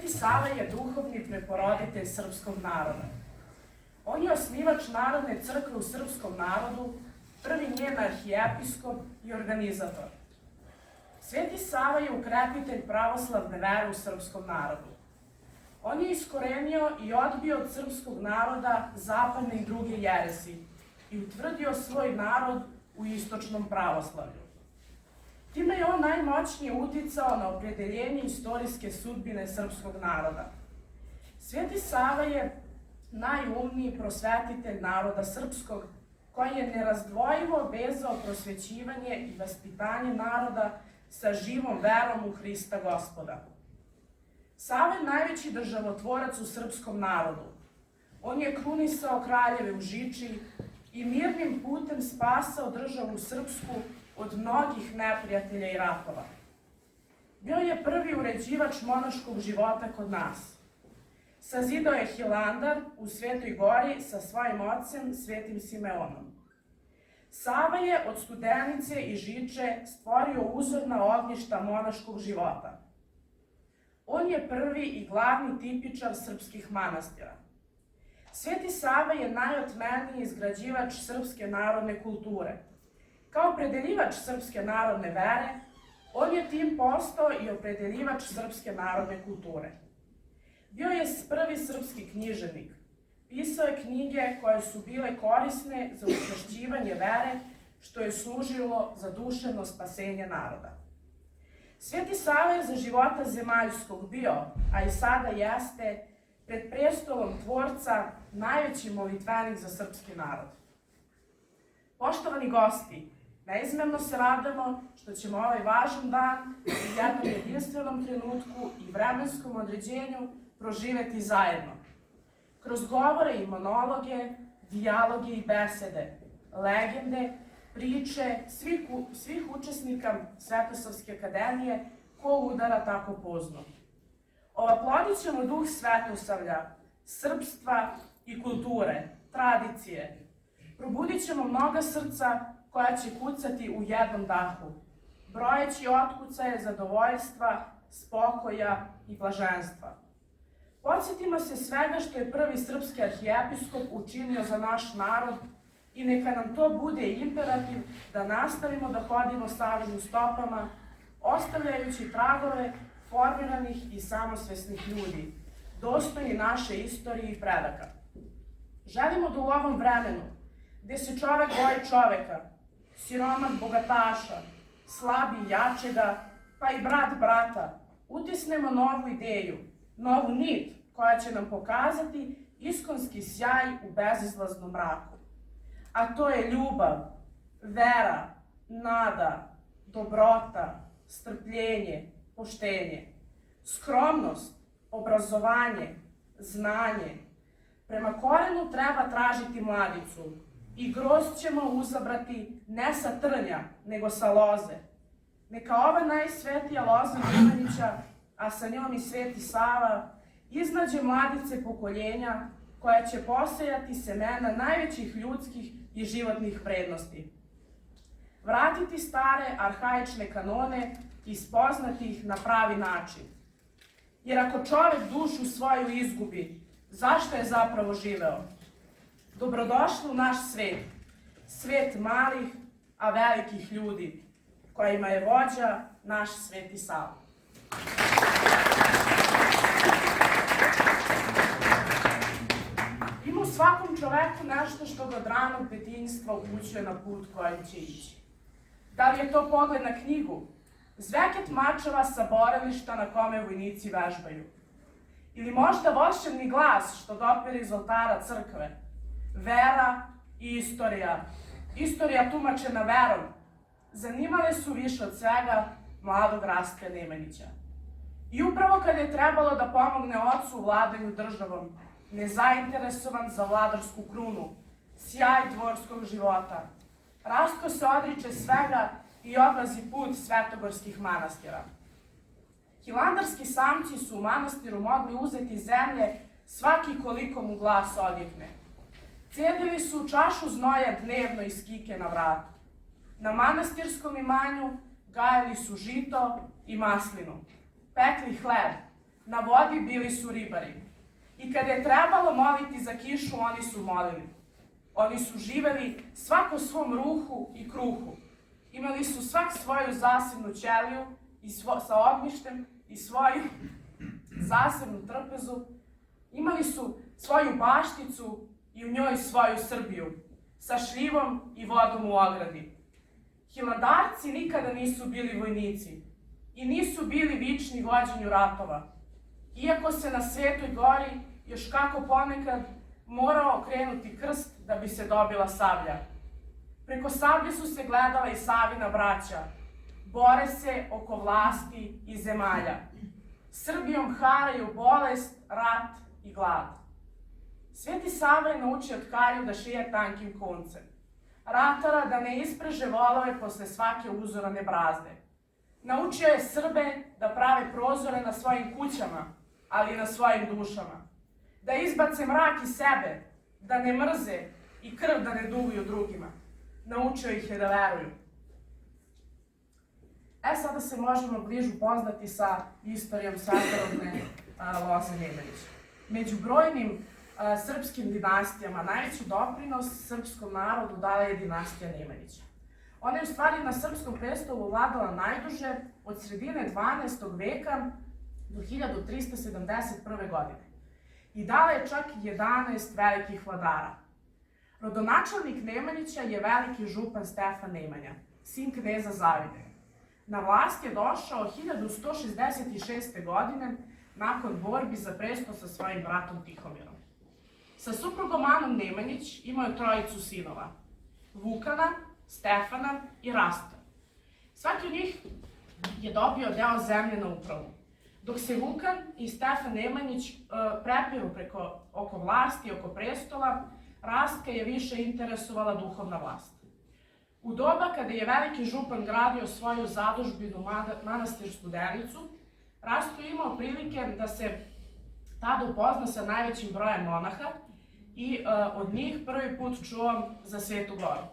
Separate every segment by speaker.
Speaker 1: Sveti Sava je duhovni preporoditelj srpskog naroda. On je osnivač Narodne crkve u srpskom narodu, prvi njen arhijepiskop i organizator. Sveti Sava je ukrepitelj pravoslavne vere u srpskom narodu. On je iskorenio i odbio od srpskog naroda zapadne i druge jeresi i utvrdio svoj narod u istočnom pravoslavlju. Time je on najmoćnije uticao na opredeljenje istorijske sudbine srpskog naroda. Sveti Sava je najumniji prosvetitelj naroda srpskog, koji je nerazdvojivo vezao prosvećivanje i vaspitanje naroda sa živom verom u Hrista Gospoda. Sava je najveći državotvorac u srpskom narodu. On je krunisao kraljeve u Žiči i mirnim putem spasao državu srpsku od mnogih neprijatelja i ratova. Bio je prvi uređivač monaškog života kod nas. Sazidao je Hilandar u Svetoj Gori sa svojim ocem, Svetim Simeonom. Sava je od Studenice i Žiče stvorio uzorna ognjišta monaškog života. On je prvi i glavni tipičar srpskih manastira. Sveti Sava je najotmeniji izgrađivač srpske narodne kulture. Kao opredeljivač srpske narodne vere, on je tim postao i opredeljivač srpske narodne kulture. Bio je prvi srpski književnik. Pisao je knjige koje su bile korisne za učvršćivanje vere, što je služilo za duševno spasenje naroda. Sveti Sava je za života zemaljskog bio, a i sada jeste, pred prestolom Tvorca najveći molitvenik za srpski narod. Poštovani gosti, neizmjerno se radujemo što ćemo ovaj važan dan u jednom jedinstvenom trenutku i vremenskom određenju proživeti zajedno. Kroz govore i monologe, dijaloge i besede, legende, priče svih učesnika Svetosavske akademije, ko udara tako pozno. Oplodit ćemo duh Svetosavlja, srpstva i kulture, tradicije. Probudit ćemo mnoga srca koja će kucati u jednom dahu, brojeći otkucaje zadovoljstva, spokoja i blaženstva. Podsjetimo se svega što je prvi srpski arhijepiskop učinio za naš narod i neka nam to bude imperativ da nastavimo da hodimo Savinim stopama, ostavljajući tragove formiranih i samosvesnih ljudi, dostojni naše istorije i predaka. Želimo da u ovom vremenu, gde se čovek boji čoveka, siromah bogataša, slabi jačega, pa i brat brata, utisnemo novu ideju, novu nit koja će nam pokazati iskonski sjaj u bezizlaznom mraku. A to je ljubav, vera, nada, dobrota, strpljenje, poštenje, skromnost, obrazovanje, znanje. Prema korenu treba tražiti mladicu i grozd ćemo uzabrati ne sa trnja, nego sa loze. Neka ova najsvetija loza Nemanića, a sa njom i Sveti Sava, iznađe mladice pokoljenja koja će posejati semena najvećih ljudskih i životnih vrednosti. Vratiti stare arhaične kanone i spoznati ih na pravi način. Jer ako čovek dušu svoju izgubi, zašto je zapravo živeo? Dobrodošli u naš svet, svet malih, a velikih ljudi, kojima je vođa naš Sveti Sava. Ima u svakom čoveku nešto što ga od ranog detinjstva upućuje na put kojim će ići. Da li je to pogled na knjigu, zveket mačeva sa borilišta na kome vojnici vežbaju? Ili možda volšebni glas što dopire iz oltara crkve? Vera i istorija. Istorija tumačena verom. Zanimale su više od svega mladog Rastka Nemanjića. I upravo kada je trebalo da pomogne ocu u vladanju državom, nezainteresovan za vladarsku krunu, sjaj dvorskog života, Rastko se odriče svega i odlazi put svetogorskih manastira. Hilandarski samci su u manastiru mogli uzeti zemlje svaki koliko mu glas odjekne. Cedili su čašu znoja dnevno iz kike na vratu. Na manastirskom imanju gajili su žito i maslinu, pekli hleb, na vodi bili su ribari. I kada je trebalo moliti za kišu, oni su molili. Oni su živeli svako svom ruhu i kruhu. Imali su svak svoju zasebnu ćeliju sa ognjištem i svoju zasebnu trpezu. Imali su svoju bašticu i u njoj svoju Srbiju, sa šljivom i vodom u ogradi. Hilandarci nikada nisu bili vojnici i nisu bili vični vođenju ratova. Iako se na Svetoj gori još kako ponekad morao okrenuti krst da bi se dobila sablja. Preko sablje su se gledala i Savina braća. Bore se oko vlasti i zemalja. Srbijom haraju bolest, rat i glad. Sveti Sava je naučio tkalju da šije tankim koncem. Ratara da ne ispreže volove posle svake uzorane brazde. Naučio je Srbe da prave prozore na svojim kućama, ali i na svojim dušama. Da izbace mrak iz sebe, da ne mrze i krv da ne duguju drugima. Naučio ih je da veruju. Sada se možemo bližu poznati sa istorijom svetorodne loze Nemanjića. Među brojnim srpskim dinastijama najveći doprinos srpskom narodu dala je dinastija Nemanjića. Ona je u stvari na srpskom prestolu vladala najduže od sredine 12. veka do 1371. godine. I dala je čak 11 velikih vladara. Rodonačelnik Nemanjića je veliki župan Stefan Nemanja, sin kneza Zavide. Na vlast je došao 1166. godine nakon borbi za presto sa svojim bratom Tihomirom. Sa suprugom Anom Nemanjić imao je trojicu sinova, Vukana, Stefana i Rastka. Svaki od njih je dobio deo zemlje na upravu. Dok se Vukan i Stefan Nemanjić prepiru oko vlasti, oko prestola, Rastka je više interesovala duhovna vlast. U doba kada je veliki župan gradio svoju zadužbinu manastir Studenicu, Rastko je imao prilike da se tada upozna sa najvećim brojem monaha i od njih prvi put čuo za Svetu goru.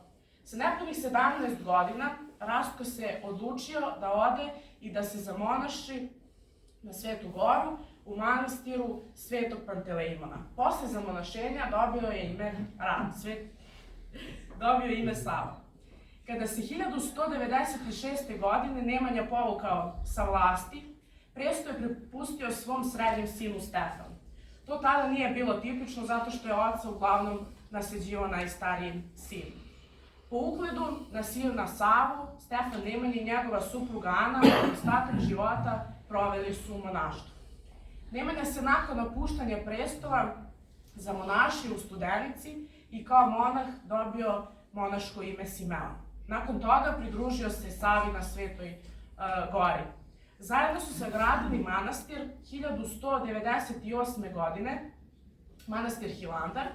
Speaker 1: Sa nepunih 17 godina Rastko se odlučio da ode i da se zamonaši na Svetu goru u manastiru Svetog Panteleimona. Posle zamonašenja dobio je ime dobio ime Sava. Kada se 1196. godine Nemanja povukao sa vlasti, presto je prepustio svom srednjem sinu Stefanu. To tada nije bilo tipično zato što je oca uglavnom nasleđivao najstariji sin. Po ugledu na sina Savu, Stefan Nemanja i njegova supruga Ana ostatak života proveli su u monaštvu. Nemanja se nakon napuštanja prestola zamonašio u Studenici i kao monah dobio monaško ime Simeon. Nakon toga pridružio se Savi na Svetoj gori. Zajedno su sagradili manastir 1198. godine, manastir Hilandar,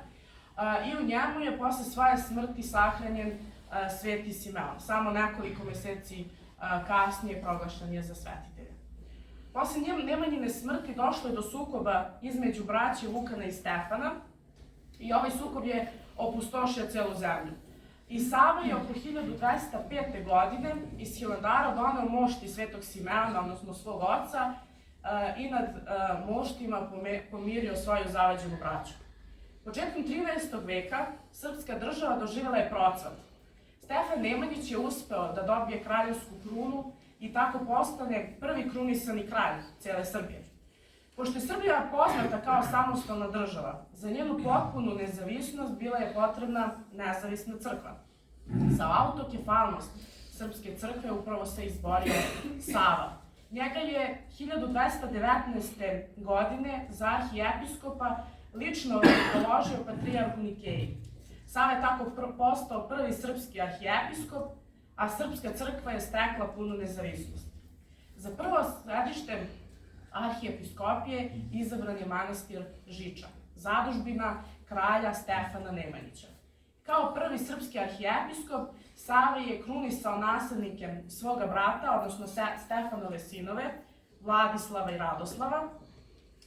Speaker 1: i u njemu je posle svoje smrti sahranjen Sveti Simeon. Samo nekoliko meseci kasnije proglašen je za svetitelja. Posle Nemanjine smrti došlo je do sukoba između braće Vukana i Stefana i ovaj sukob je opustošio celu zemlju. I Sava je oko 1205. godine iz Hilandara doneo mošti Svetog Simeona, odnosno svog oca, i nad moštima pomirio svoju zavađenu braću. Početkom 13. veka srpska država doživjela je procvat. Stefan Nemanjić je uspeo da dobije kraljevsku krunu i tako postane prvi krunisani kralj cele Srbije. Pošto je Srbija poznata kao samostalna država, za njenu potpunu nezavisnost bila je potrebna nezavisna crkva. Za autokefalnost srpske crkve upravo se izborio Sava. Njega je 1219. godine za arhijepiskopa lično položio patrijarh u Nikeji. Sava je tako postao prvi srpski arhijepiskop, a srpska crkva je stekla punu nezavisnost. Za prvo središte arhijepiskopije izabran je manastir Žiča, zadužbina kralja Stefana Nemanjića. Kao prvi srpski arhijepiskop, Sava je krunisao naslednike svoga brata, odnosno Stefanove sinove, Vladislava i Radoslava.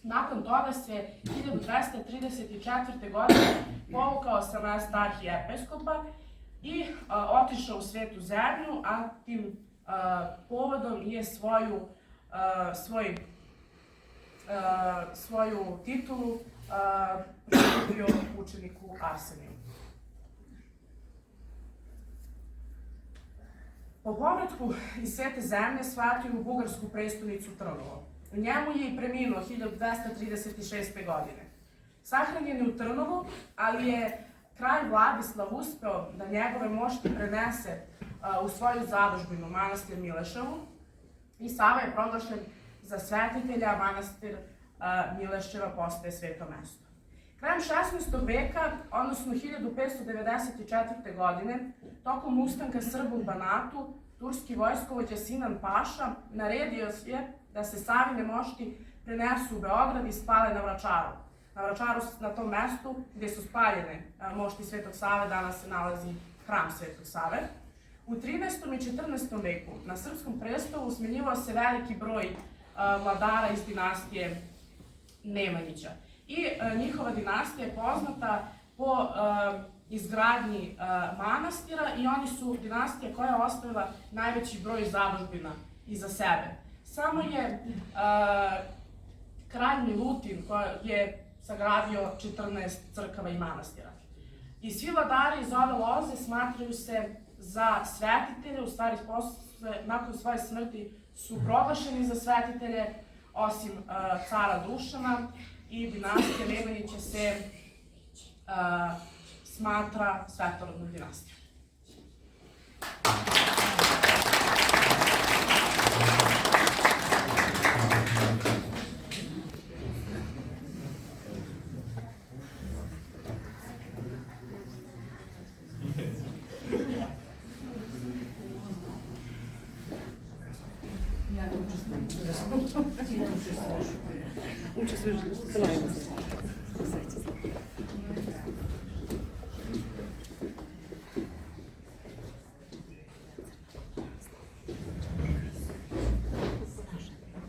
Speaker 1: Nakon toga se 1234. godine povukao sa mesta arhijepiskopa i otišao u Svetu zemlju, a tim povodom je svoj svoju titulu pristupio učeniku Arseniju. Po povratku iz Svete zemlje shvatio u bugarsku prestonicu Trnovo. U njemu je i preminuo 1236. godine. Sahranjen je u Trnovu, ali je kralj Vladislav uspeo da njegove mošti prenese u svoju zadužbinu manastir Mileševu i Sava je proglašen za svetitelja, a manastir Mileševa postaje sveto mesto. Krajem 16. veka, odnosno 1594. godine, tokom ustanka Srba u Banatu, turski vojskovođa Sinan Paša naredio je da se Savine mošti prenesu u Beograd i spale na Vračaru. Na Vračaru, na tom mestu gde su spaljene mošti Svetog Save, danas se nalazi hram Svetog Save. U 13. i 14. veku na srpskom prestolu smenjivao se veliki broj vladara iz dinastije Nemanjića. I njihova dinastija je poznata po izgradnji manastira i oni su dinastija koja je ostavila najveći broj zadužbina iza sebe. Samo je kralj Milutin koji je sagradio 14 crkava i manastira. I svi vladari iz ove loze smatraju se za svetitelje, u stvari nakon svoje smrti su proglašeni za svetitelje, osim cara Dušana, i dinastija Nemanjića se smatra svetorodnom dinastijom.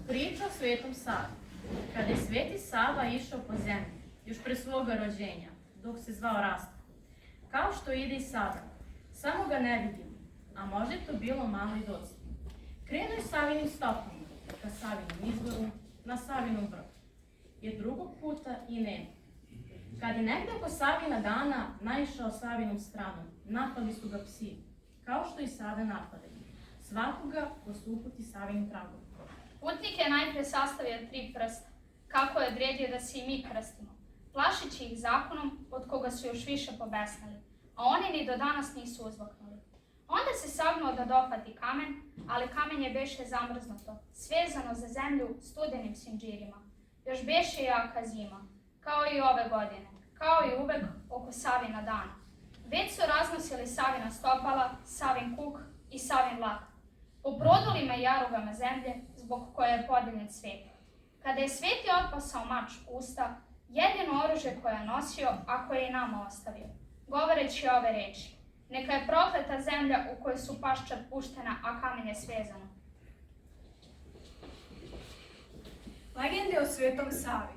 Speaker 2: Priča o Svetom Savi. Kada je Sveti Sava išao po zemlji, još pre svoga rođenja, dok se zvao Rasta, kao što ide i sada, samo ga ne vidimo, a možda je to bilo malo i dosta. Krenuo je Savinim stopama, ka Savinom izvoru, na Savinom vrhu, jer drugog puta i nema. Kad je negde oko Savina dana naišao Savinom stranom, napali su ga psi, kao što i sada napadaju, svakoga ko su uputi Savinim tragom.
Speaker 3: Putnik je najpre sastavio 3 prsta, kako je odredio da se i mi krstimo, plašeći ih zakonom od koga su još više pobesnali, a oni ni do danas nisu uzvaknuli. Onda se sagnuo da dohvati kamen, ali kamenje beše zamrznuto, svezano za zemlju studenim sinđirima. Još beše jaka zima, kao i ove godine, kao i uvek oko Savina dana. Već su raznosili Savina stopala, Savin kuk i Savin lak, po prodolima i jarugama zemlje, zbog koje je podignut svet. Kada je Sveti otpasao mač usta, jedino oružje koje je nosio, a koje je nama ostavio, govoreći ove reči: neka je prokleta zemlja u kojoj su paščad puštena, a kamen je svezano.
Speaker 4: Legende o Svetom Savi,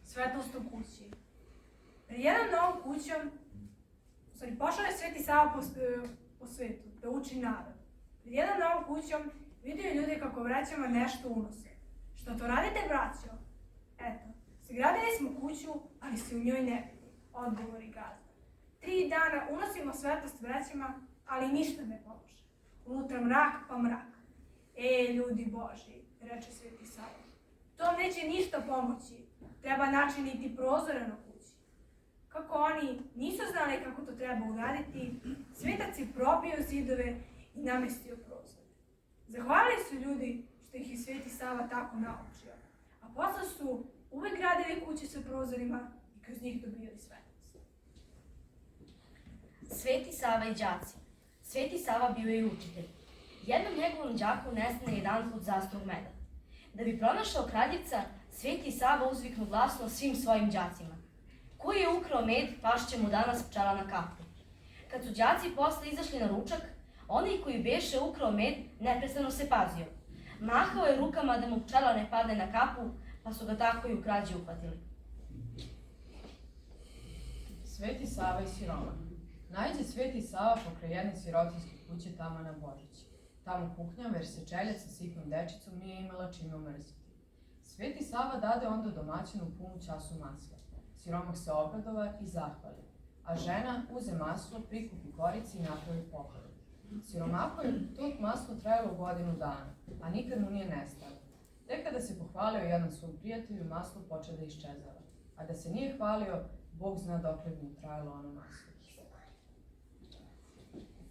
Speaker 4: svetlost u kući. Pred jednom novom kućom, pošao je Sveti Sava po svetu, da uči narod. Pred jednom novom kućom vidio ljudi kako vraćama nešto unose. Što to radite, braćo? Eto, sagradili smo kuću, ali se u njoj ne vidi, odgovori gazda. 3 dana unosimo svetlost vraćama, ali ništa ne pomože. Unutra mrak pa mrak. Ljudi Boži, reče Sveti Sava, to neće ništa pomoći. Treba načiniti prozore na kući. Kako oni nisu znali kako to treba uraditi, svetac je probio zidove i namestio prozore. Zahvalili su ljudi što ih je Sveti Sava tako naučio, a posle su uvek gradili kuće sa prozorima i kroz njih dobijali svetlost.
Speaker 5: Sveti Sava i đaci. Sveti Sava bio je i učitelj. Jednom njegovom đaku nestane jedanput zastrug meda. Da bi pronašao kraljevca, Sveti Sava uzviknu glasno svim svojim đacima: ko je ukrao med, pašće mu danas pčela na kapu. Kad su đaci posle izašli na ručak, onaj koji beše ukrao med neprestano se pazio. Mahao je rukama da mu pčela ne padne na kapu, pa su ga tako i u krađi uhvatili.
Speaker 6: Sveti Sava i siroman. Naiđe Sveti Sava pokraj jedne sirotinjske kuće tamo na Božić. Tamo kuknjava jer se čeljad sa sitnom dečicom nije imala čime omrziti. Sveti Sava dade onda domaćinu punu času masla. Siromah se obradova i zahvali, a žena uze maslo, prikupi korici i napravi poklon. Siromahu je to maslo trajalo godinu dana, a nikad mu nije nestalo. Tek kada se pohvalio jedan svom prijatelju, maslo poče da iščezava. A da se nije hvalio, Bog zna dokle bi mu trajalo ono maslo.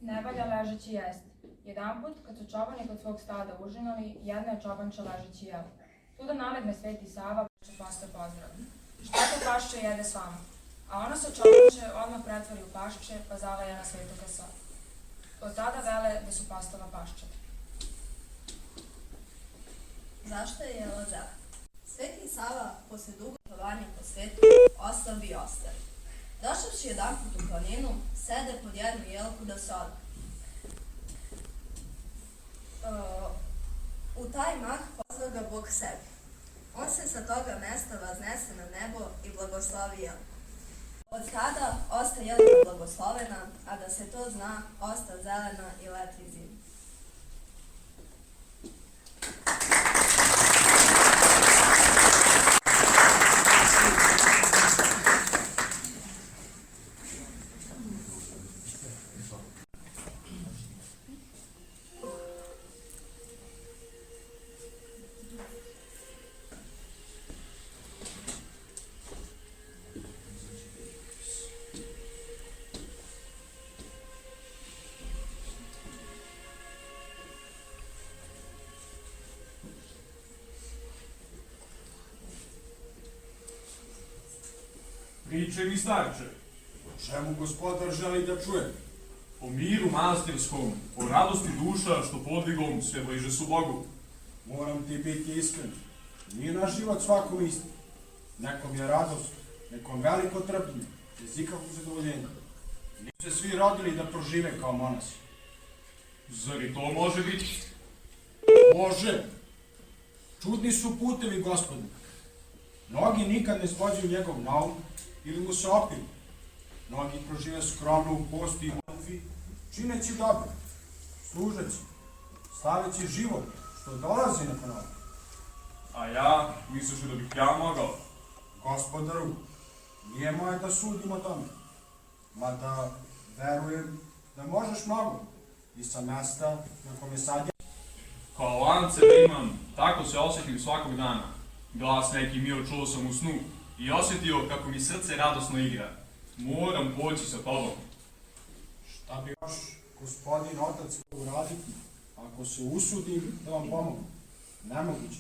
Speaker 7: Ne valja ležeći jesti. Jedanput, kad su čobani kod svog stada užinali, jedna je čobanča ležeći jela. Tu da nalegne Sveti Sava, pašče posle pozdrava. Šta to pašče jede s vama? A ona se čobanče odmah pretvori u pašče, pa zalaje na Svetoga Savu. Od tada vele da su postala pašče.
Speaker 8: Zašto je jela zela? Sveti Sava, posle dugo putovanja po svetu, ostao bi ostavi. Došavši jedanput u planinu, sede pod jednu jelku da se odmah. U taj mah pozva ga Bog sebi. On se sa toga mesta vaznese na nebo i blagoslovi jelku. Od tada osta jelka blagoslovena, a da se to zna, osta zelena i let i zim.
Speaker 9: Priče mi, starče.
Speaker 10: O čemu gospodar želi da čuje?
Speaker 9: O miru manastirskom, o radosti duša što podvigom sve bliže su Bogu.
Speaker 10: Moram ti biti iskren. Nije naš život svakom isti. Nekom je radost, nekom veliko trpljenje, bez ikakvog zadovoljenja. Nisu se svi rodili da prožive kao monasi.
Speaker 9: Zar i to može biti?
Speaker 10: Može! Čudni su putevi gospodina. Mnogi nikad ne spođuju njegov naum ili mu se opiru. Mnogi prožive skromno u posti i molitvi, čineći dobro, služeći, slaveći život, što dolazi nakon ovoga.
Speaker 9: A ja, misliš da bih ja mogao?
Speaker 10: Gospodaru, nije moje da sudim o tome, mada verujem da možeš mnogo i sa mesta na kom je sad ja.
Speaker 9: Kao lance da imam, tako se osjetim svakog dana. Glas neki mio čuo sam u snu i osjetio kako mi srce radosno igra. Moram poći sa tobom.
Speaker 10: Šta bi još gospodin otac uraditi ako se usudim da vam pomogu? Nemoguće.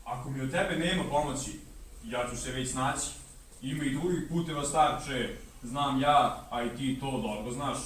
Speaker 9: Ako mi od tebe nema pomoći, ja ću se već snaći. Ima i drugih puteva, starče, znam ja, a i ti to dobro znaš.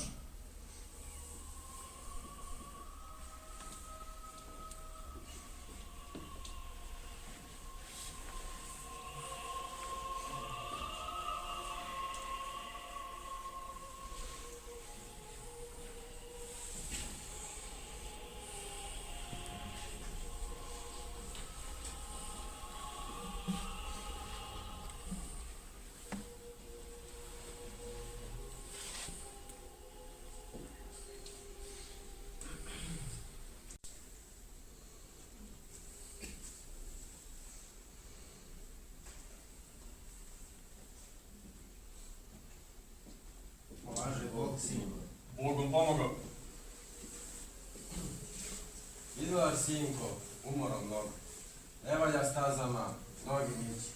Speaker 11: Pomaže Bog sinu.
Speaker 9: Bogom pomogao.
Speaker 11: Izgledaš, sinko, umorom mnogo. Ne valja stazama, nogi nići.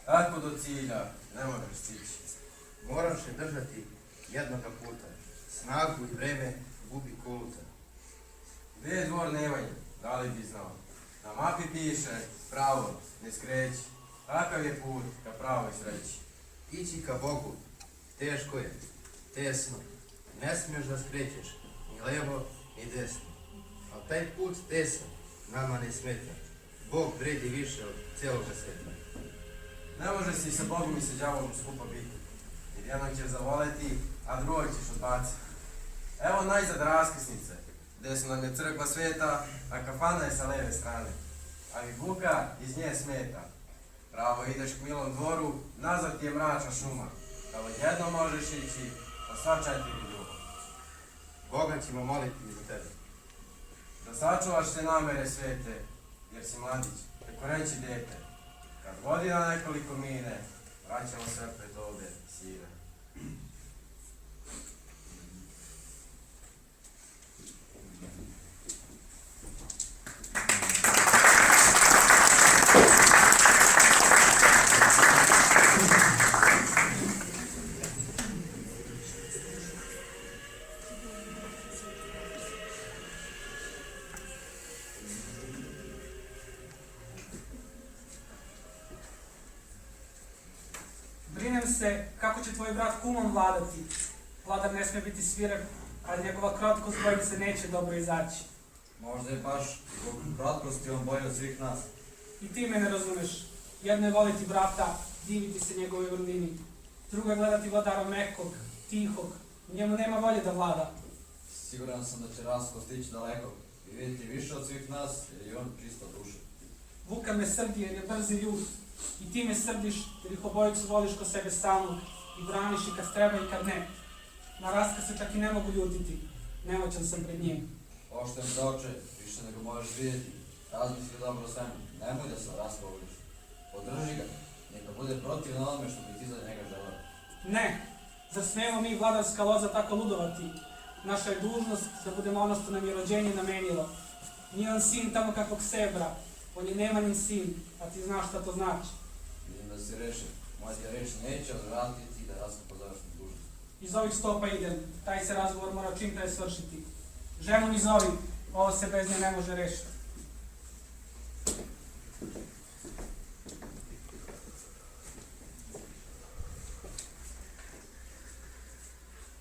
Speaker 11: Tako do cilja ne možeš stići.
Speaker 12: Moraš se držati jednoga puta. Snagu i vreme gubi koluta.
Speaker 11: Gde je dvor Nevanje, da li bi znao? Na mapi piše, pravo, ne skreći. Takav je put ka pravoj sreći.
Speaker 12: Ići ka Bogu teško je, tesno. Ne smiješ da skrećeš ni levo ni desno. A taj put tesan nama ne smeta. Bog vredi više od cijeloga sveta.
Speaker 11: Ne možeš si sa Bogom i sa đavolom skupa biti. Jer jednog ćeš zavoleti, a drugog ćeš odbaciti. Evo najzad raskrsnice, desno nam je crkva sveta, a kafana je sa leve strane. Ali buka iz nje smeta. Pravo ideš k milom dvoru, nazad ti je mračna šuma. Da odjedno možeš ići, pa sva četiri drugo.
Speaker 12: Boga ćemo moliti za tebe.
Speaker 11: Da sačuvaš se namere svete, jer si mladić. Tako reći dete, kad godina nekoliko mine, vraćamo se pred ovde, sine.
Speaker 13: Brinem se kako će tvoj brat kumom vladati. Vladar ne sme biti svirep, ali njegova krotkost bojim se neće dobro izaći.
Speaker 14: Možda je baš zbog kratkosti on bolji od svih nas.
Speaker 13: I ti me ne razumeš. Jedno je voliti brata, diviti se njegove vrlini. Drugo je gledati vladara mekog, tihog. U njemu nema volje da vlada.
Speaker 14: Siguran sam da će Rastko stići daleko i vidjeti više od svih nas, jer je on čista duša.
Speaker 13: Vuka me srdi jer je brz i ljud. I ti me srdiš jer ih obojicu voliš ko sebe stalno i braniš i kad treba i kad ne. Na Rastka se čak i ne mogu ljutiti. Nemoćan sam pred njim.
Speaker 14: Pošten za oče, više nego možeš vidjeti. Razmisli dobro o svemu, nemoj da se Rastka voliš. Podrži ga, neka bude protiv na onome što bi ti za njega želeo.
Speaker 13: Ne, zar smijemo mi vladarska loza tako ludovati? Naša je dužnost da budemo ono što nam je rođenje namenilo. Nije on sin tamo kakvog sebra, on je Nemanin sin, a ti znaš šta to znači.
Speaker 14: Vidim da si rešen, moja ti reč neće odvratiti da Rastka pozoveš na dužnost.
Speaker 13: Iz ovih stopa idem, taj se razgovor mora čim pre svršiti. Ženu mi zovi, ovo se bez nje ne može rešiti.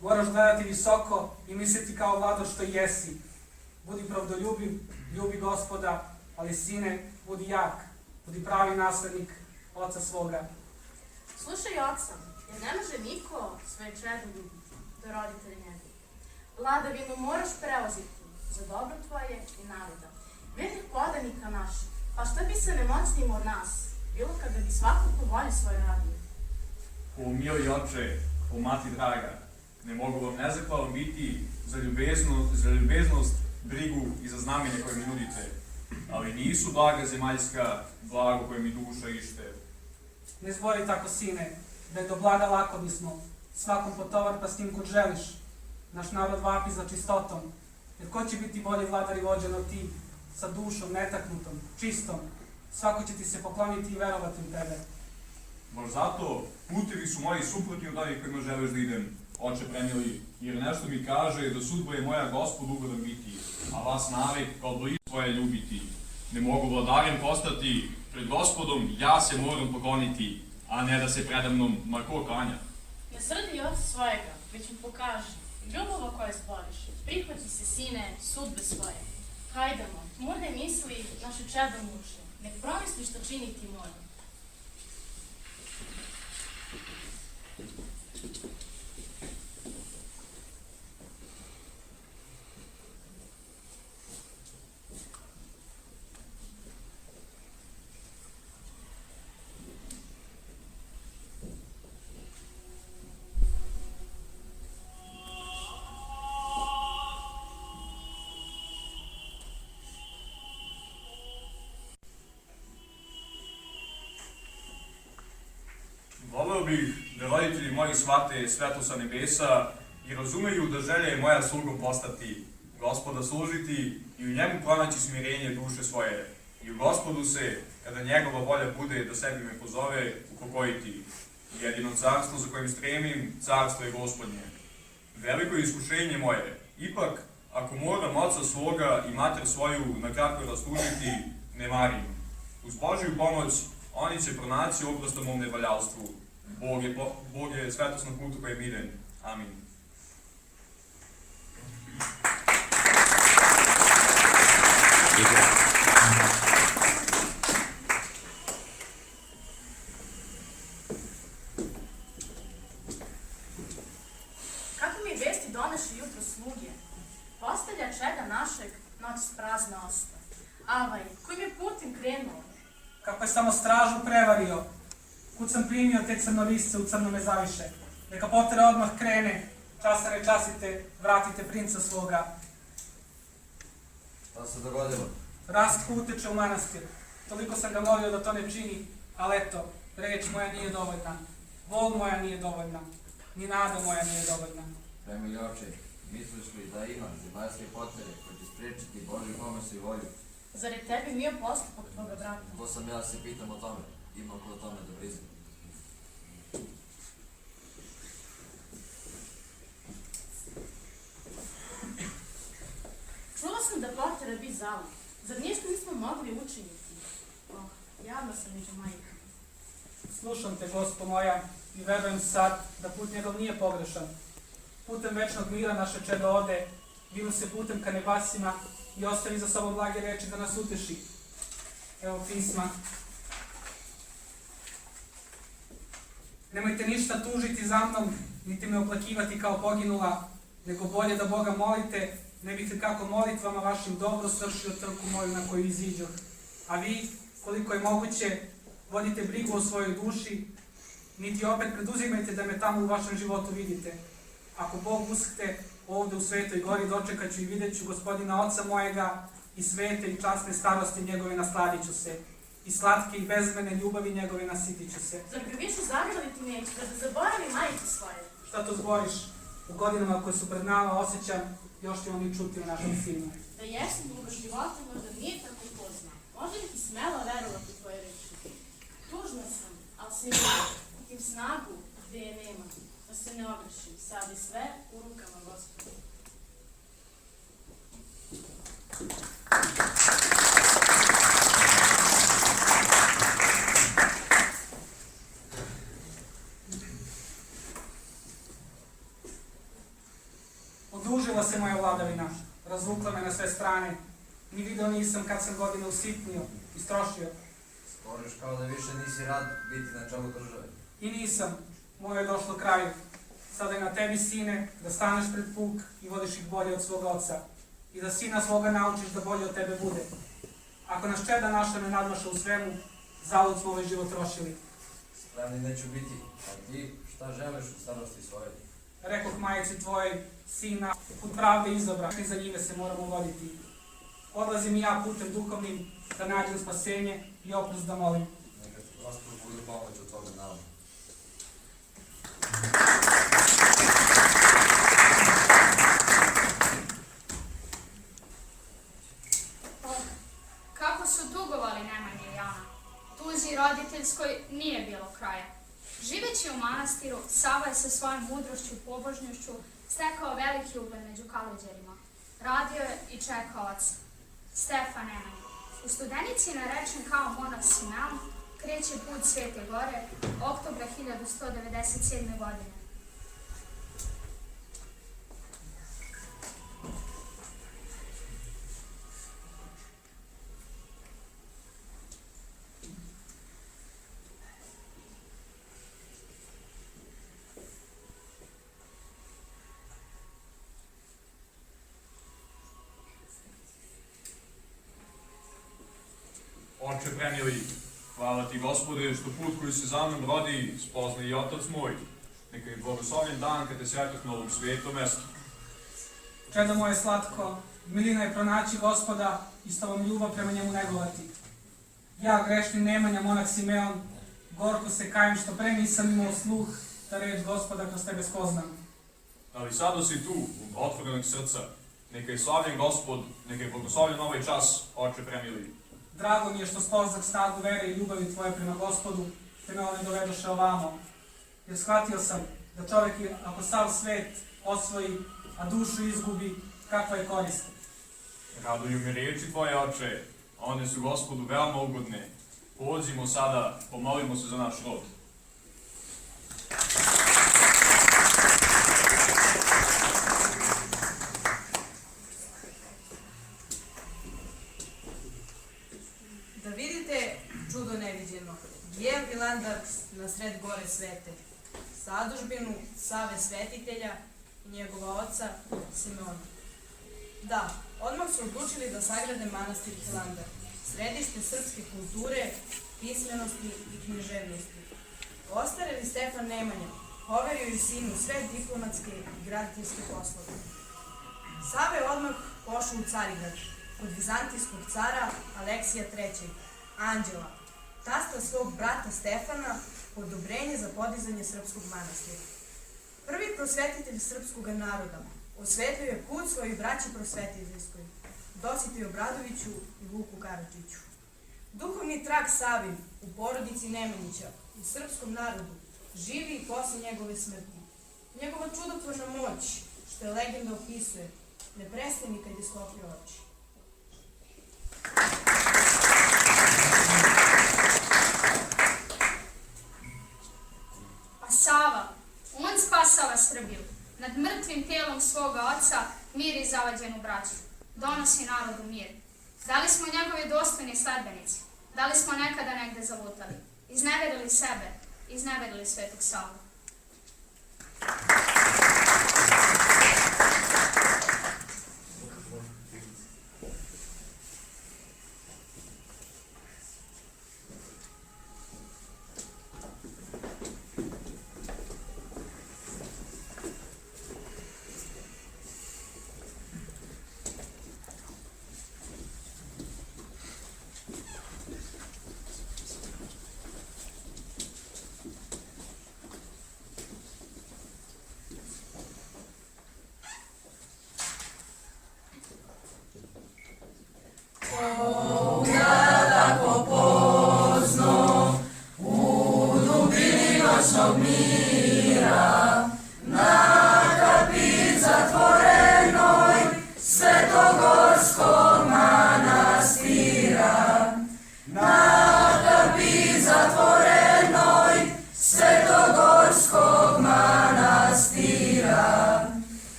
Speaker 13: Moraš gledati visoko i misliti kao vladar što jesi. Budi pravdoljubiv, ljubi Gospoda, ali sine, budi jak, budi pravi naslednik oca svoga.
Speaker 2: Slušaj oca, jer ne može niko svoje čedo ljubiti, do roditelja njegov. Vladavinu moraš preuzeti za dobro tvoje i naroda. Vernih podanika naših, pa šta bi se nemoćnim od nas, bilo kada bi svako po volji svoje radio?
Speaker 9: O mili oče, o mati draga, ne mogu vam nezahvalan biti za ljubeznost, brigu i za znamenje koje mi nudite, ali nisu blaga zemaljska, blago koje mi duša ište.
Speaker 13: Ne zbori tako, sine, da je do blaga lakodni smo, svakom potovar pa s tim kod želiš. Naš narod vapi za čistotom, jer ko će biti bolji vladar i vođen od ti, sa dušom netaknutom, čistom, svako će ti se pokloniti i verovati u tebe.
Speaker 9: Baš zato putevi su moji suprotni od ovih kojima želiš da idem, oče premili, jer nešto mi kaže da sudba je moja Gospod ugodan biti, a vas navek kao blizu svoje ljubiti. Ne mogu vladarem postati, pred Gospodom ja se moram pokloniti, a ne da se predamnom ma ko klanja.
Speaker 2: Ne srdi oca svojega, već mu pokaži. Ljubavo koje stvoriš, prihvati se, sine, sudbe svoje. Hajdemo, mudne misli naše čedo muče, nek promisli što činiti mora.
Speaker 9: Voleo bih da roditelji moji shvate svetlo sa nebesa i razumeju da želja je moja slugom postati, Gospoda služiti i u njemu pronaći smirenje duše svoje. I u Gospodu se, kada njegova volja bude da sebi me pozove, upokojiti. Jedino carstvo za kojim stremim, carstvo je Gospodnje. Veliko je iskušenje moje, ipak, ako moram oca svoga i mater svoju na kratko rastužiti, ne marim. Uz Božiju pomoć, oni će pronaći oprost o mom nevaljalstvu. Bog je svetost na putu kojem idem. Amin.
Speaker 2: Kako mi vesti doneše jutro sluge? Postelja čeda našeg, noć prazna osta. Avaj, kojim je putem krenuo?
Speaker 13: Kako je samo stražu prevario, kud sam primio te crnolisce u crnome zaviše. Neka potera odmah krene, časare časite, vratite princa svoga.
Speaker 14: Šta se dogodilo?
Speaker 13: Rastko uteče u manastir. Toliko sam ga molio da to ne čini, ali eto, reč moja nije dovoljna, vol moja nije dovoljna, ni nada moja nije dovoljna.
Speaker 14: Premili oče, misliš li da ima zemaljske potere koje će spriječiti Božju pomoć i volju?
Speaker 2: Zar je tebi mio postupak tvoga brata?
Speaker 14: To sam ja se pitam o tome, imam ko o tome da priznam.
Speaker 2: Čula sam da potera bi zalud. Zar ništa nismo mogli učiniti? Oh, javno sam među majkama.
Speaker 13: Slušam te, Gospo moja, i verujem sad da put njegov nije pogrešan. Putem večnog mira naše čedo ode, vinu se putem ka nebasima i ostavi za sobom blage reči da nas uteši. Evo pisma. Nemojte ništa tužiti za mnom, niti me oplakivati kao poginula, nego bolje da Boga molite, ne biste kako molitvama vašim dobro svršio trku moju na koju iziđoh. A vi, koliko je moguće, vodite brigu o svojoj duši, niti opet preduzimajte da me tamo u vašem životu vidite. Ako Bog uskte, ovde u Svetoj gori dočekat ću i vidjet ću Gospodina Oca mojega i svete i časne starosti njegove nasladit ću se. I slatke i bezmene ljubavi njegove nasitit ću se.
Speaker 2: Zar ga više zagrliti neću, da zaboravi majke svoje?
Speaker 13: Šta to zboriš? U godinama koje su pred nama osjećam, još ćemo mi čuti o našem sinu.
Speaker 2: Da jesi dugo života, možda nije tako pozna. Može li ti smelo verovati u tvoje reči? Tužna sam, ali se imam snagu gde je nema. Da se ne ogrešim, sad i sve u rukama Gospoda.
Speaker 13: Odužila se moja vladavina, razvukla me na sve strane. Ni video nisam kad sam godine usitnio, istrošio.
Speaker 14: Skoriš kao da više nisi rad biti na čelu države.
Speaker 13: I nisam, moje je došlo kraju. Sada je na tebi, sine, da staneš pred puk i vodiš ih bolje od svoga oca. I da sina svoga naučiš da bolje od tebe bude. Ako nas čeda naša ne nadmaša u svemu, zalud smo ovaj život trošili.
Speaker 14: Spremni neću biti, a ti šta želiš u starosti svoje?
Speaker 13: Rekoh majici tvojoj, sina, put pravde izabra, i za njime se moramo voditi. Odlazim i ja putem duhovnim da nađem spasenje i oprost da molim.
Speaker 14: Neka ti Gospod bude pomoć od toga nama.
Speaker 3: Kako su tugovali Nemanja i Ana. Tuzi roditeljskoj nije bilo kraja. Živeći u manastiru, Sava je sa svojom mudrošću i pobožnjošću stekao veliki ugled među kaleđerima. Radio je i čekao oca, Stefan Nemanja. U Studenici narečen kao monah Simeon, kreće put Svete gore, oktobra 1197. godine.
Speaker 9: Oče premili, hvala ti Gospode što put koji se za mnom rodi spozna i Otac moj. Neka je blagoslovljen dan kad te sretah na ovom svijetom mestu.
Speaker 13: Čedo moje slatko, milina je pronaći Gospoda i s tobom ljubav prema njemu negovati. Ja, grešni Nemanja, monah Simeon, gorko se kajem što pre nisam imao sluh da reč Gospoda kroz tebe spoznam.
Speaker 9: Ali sada si tu, u otvorenog srca. Neka je slavljen Gospod, neka je blagoslovljen ovaj čas, Oče premili.
Speaker 13: Drago mi je što spoznah snagu vere i ljubavi tvoje prema Gospodu, te me one dovedoše ovamo. Jer shvatio sam da čovjek, ako sav svet osvoji, a dušu izgubi, kakva je korist.
Speaker 9: Raduju mi riječi tvoje, Oče, a one su Gospodu veoma ugodne. Pođimo sada, pomolimo se za naš rod.
Speaker 15: Da vidite čudo neviđeno, Bijel Vilandar na sred gore svete, zadužbinu Save Svetitelja i njegova oca Simeona. Da, odmah su odlučili da sagrade manastir Hilandar, središte srpske kulture, pismenosti i književnosti. Ostareli Stefan Nemanja poverio i sinu sve diplomatske i graditeljske poslove. Sava je odmah pošao u Carigrad, kod vizantijskog cara Aleksija III, Anđela, tasta svog brata Stefana, odobrenje za podizanje srpskog manastira. Prvi prosvetitelj srpskog naroda osvetlio je put svojoj braći prosvetiteljskoj, Dositi Obradoviću i Vuku Karadžiću. Duhovni trag Savin u porodici Nemanjića i srpskom narodu živi i posle njegove smrti. Njegova čudotvorna moć, što je legenda opisuje, ne prestaje ni kad je sklopio oči.
Speaker 3: A Sava, on spasava Srbiju. Nad mrtvim tijelom svoga oca miri zavađenu braću. Donosi narodu mir. Da li smo njegovi dostojni sledbenici? Da li smo nekada negde zalutali? Izneverili sebe, izneverili Svetog Savu.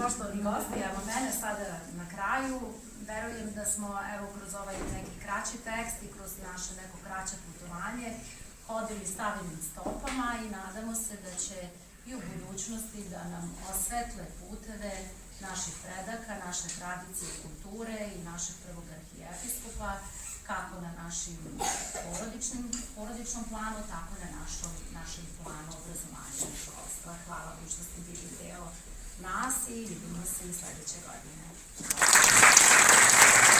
Speaker 16: poštovani gosti, evo mene sada na kraju. Verujem da smo evo kroz ovaj neki kraći tekst i kroz naše neko kraće putovanje hodili stabilnim stopama i nadamo se da će i u budućnosti da nam osvetle puteve naših predaka, naše tradicije i kulture i našeg prvog arhijepiskopa, kako na našim porodičnom planu, tako na našem planu obrazovanja i školstva. Hvala vam što ste bili deo nas i vidimo se i sledeće godine. Hvala.